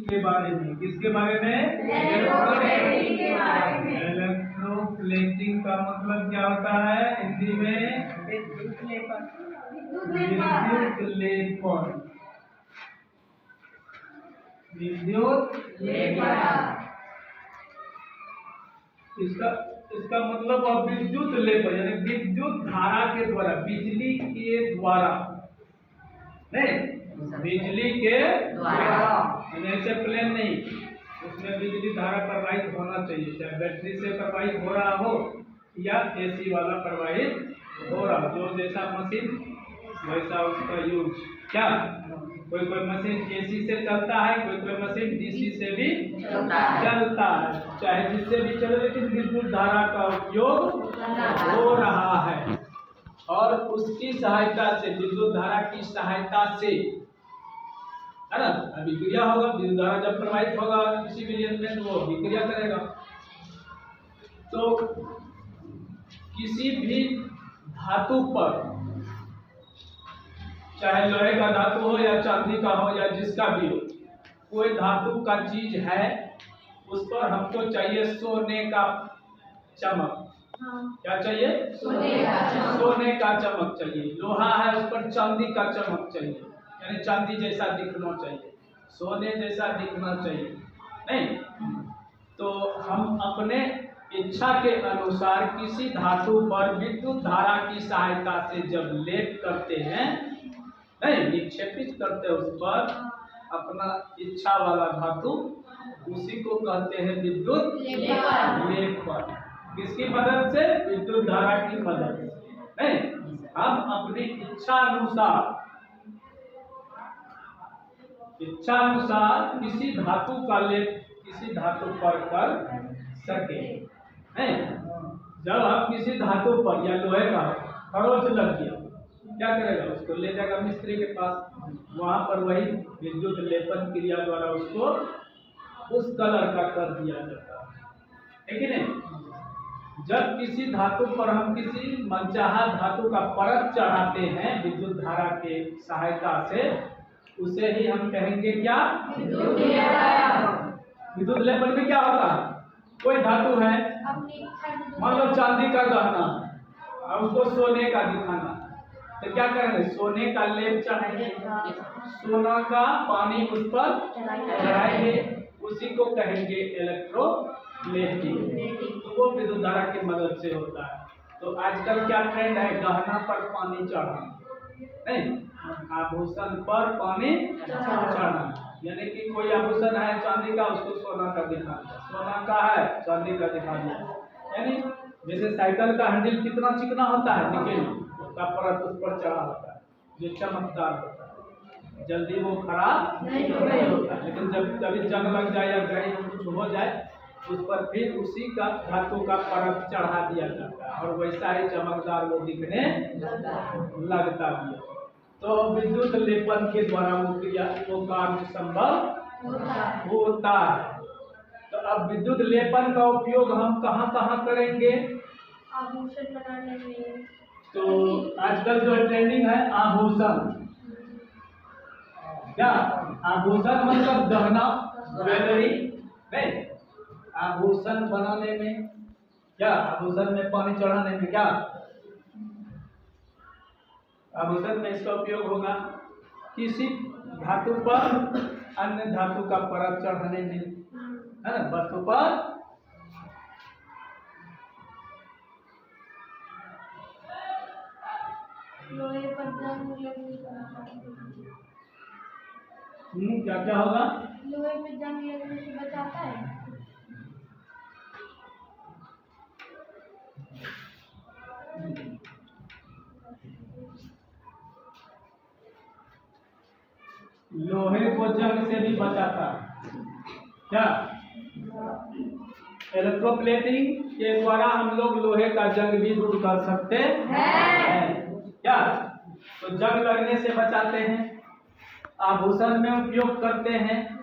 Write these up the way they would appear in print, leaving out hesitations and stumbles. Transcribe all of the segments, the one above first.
के बारे में। किसके बारे में? इलेक्ट्रोप्लेटिंग के बारे में। इलेक्ट्रोप्लेटिंग का मतलब क्या होता है हिंदी में? विद्युत लेपन। विद्युत लेपन। इसका मतलब विद्युत लेपन यानी विद्युत धारा के द्वारा, बिजली के द्वारा, नहीं बिजली के द्वारा, ऐसे प्लेन नहीं, उसमें बिजली धारा प्रवाहित होना चाहिए, चाहे बैटरी से प्रवाहित हो रहा हो या एसी वाला प्रवाहित हो रहा हो। जो जैसा मशीन वैसा उसका यूज। क्या कोई मशीन एसी से चलता है, कोई मशीन डीसी से भी चलता है, चाहे जिससे भी चले, लेकिन विद्युत धारा का उपयोग हो रहा है। और उसकी सहायता से, विद्युत धारा की सहायता से, है ना, अभिक्रिया होगा। विद्युत धारा जब प्रवाहित होगा किसी भी यंत्र में तो वो अभिक्रिया करेगा। तो किसी भी धातु पर, चाहे लोहे का धातु हो या चांदी का हो या जिसका भी हो, कोई धातु का चीज है, उस पर हमको चाहिए सोने का चमक। क्या चाहिए? सोने का चमक चाहिए। लोहा है, उस पर चांदी का चमक चाहिए, यानी चांदी जैसा दिखना चाहिए, सोने जैसा दिखना चाहिए, नहीं? तो हम अपने इच्छा के अनुसार किसी धातु पर विद्युत धारा की सहायता से जब लेप करते हैं, नहीं निक्षेपित करते हैं उस पर अपना इच्छा वाला धातु, उसी को कहते हैं विद्युत लेपन। किसकी मदद से? विद्युत धारा की मदद से, नहीं? हम अपनी इच्छा अनुसार किसी धातु का लेप किसी धातु पर कर सके, नहीं? जब हम किसी धातु पर या लोहे का खरोच लग गया, क्या करेगा? उसको ले जाएगा मिस्त्री के पास, वहां पर वही विद्युत लेपन क्रिया द्वारा उसको उस कलर का कर दिया जाता है कि नहीं? जब किसी धातु पर हम किसी मनचाहा धातु का परत चढ़ाते हैं विद्युत धारा के सहायता से, उसे ही हम कहेंगे क्या? विद्युत लेपन में क्या होगा? कोई धातु है, मान लो चांदी का गहना और उसको सोने का दिखाना, तो क्या करेंगे? सोने का लेप चढ़ाएंगे, सोना का पानी उस पर चढ़ाएंगे, उसी को कहेंगे इलेक्ट्रोप्लेटिंग। तो वो विद्युत धारा की मदद से होता है। तो आजकल क्या ट्रेंड है? गहना पर पानी चढ़ाना, नहीं, आभूषण पर पानी चढ़ाना, यानी कि कोई आभूषण है चांदी का, उसको सोना का दिखा दिया, सोना का है चांदी का दिखा दिया। यानी जैसे साइकिल का हैंडल कितना चिकना होता है, निकल का परत उस पर चढ़ा होता है, जो चमकदार होता है, जल्दी वो खराब नहीं होता। लेकिन जब कभी जंग लग जाए या गाड़ी में कुछ हो जाए, उस पर फिर उसी का धातु का परत चढ़ा दिया जाता है और वैसा ही चमकदार वो दिखने लगता भी है। तो विद्युत लेपन के द्वारा वो कार्य संभव होता है। तो अब विद्युत लेपन का उपयोग हम कहाँ कहाँ करेंगे? आभूषण बनाने में। तो आजकल जो ट्रेंडिंग है आभूषण, क्या आभूषण मतलब गहना, ज्वेलरी, नहीं? आभूषण बनाने में क्या? आभूषण में पानी चढ़ाने में क्या? आभूषण में इसका उपयोग होगा किसी धातु पर अन्य धातु का परत चढ़ाने में, है ना, वस्तु पर। लोहे पर जंग लगने से क्या क्या होगा? लोहे पे जंग लगने से बचाता है। लोहे को जंग से भी बचाता है। क्या? इलेक्ट्रोप्लेटिंग के द्वारा हम लोग लोहे का जंग भी दूर कर सकते हैं। क्या? तो जंग लगने से बचाते हैं, आभूषण में उपयोग करते हैं,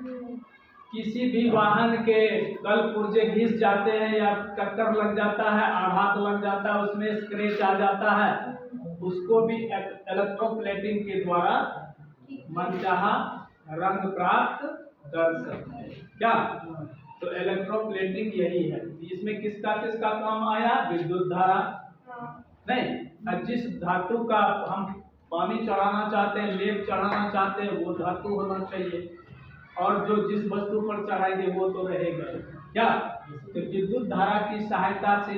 किसी भी वाहन के कल पुर्जे घिस जाते हैं या टक्कर लग जाता है, आघात लग जाता है, उसमें स्क्रैच आ जाता है, उसको भी इलेक्ट्रोप्लेटिंग के द्वारा मनचाहा रंग प्राप्त कर सकते हैं। क्या? तो इलेक्ट्रोप्लेटिंग यही है। इसमें किसका किसका काम आया? विद्युत धारा नहीं, और जिस धातु का हम पानी चढ़ाना चाहते हैं, लेप चढ़ाना चाहते हैं, वो धातु होना चाहिए, और जो जिस वस्तु पर चढ़ाएंगे वो तो रहेगा। क्या? तो विद्युत धारा की सहायता से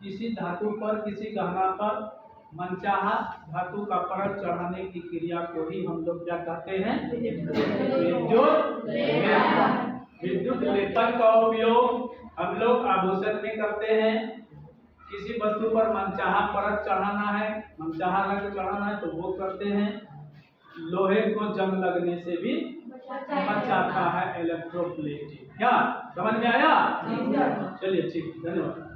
किसी धातु पर, किसी गहना पर मनचाहा धातु का परत चढ़ाने की क्रिया को ही हम लोग क्या कहते हैं? विद्युत लेपन। विद्युत लेपन का उपयोग हम लोग आभूषण में करते हैं। किसी वस्तु पर मनचाहा परत चढ़ाना है, मनचाहा रंग चढ़ाना है, तो वो करते हैं। लोहे को जंग लगने से भी बचाता है इलेक्ट्रोप्लेटिंग। क्या समझ में आया? चलिए ठीक, धन्यवाद।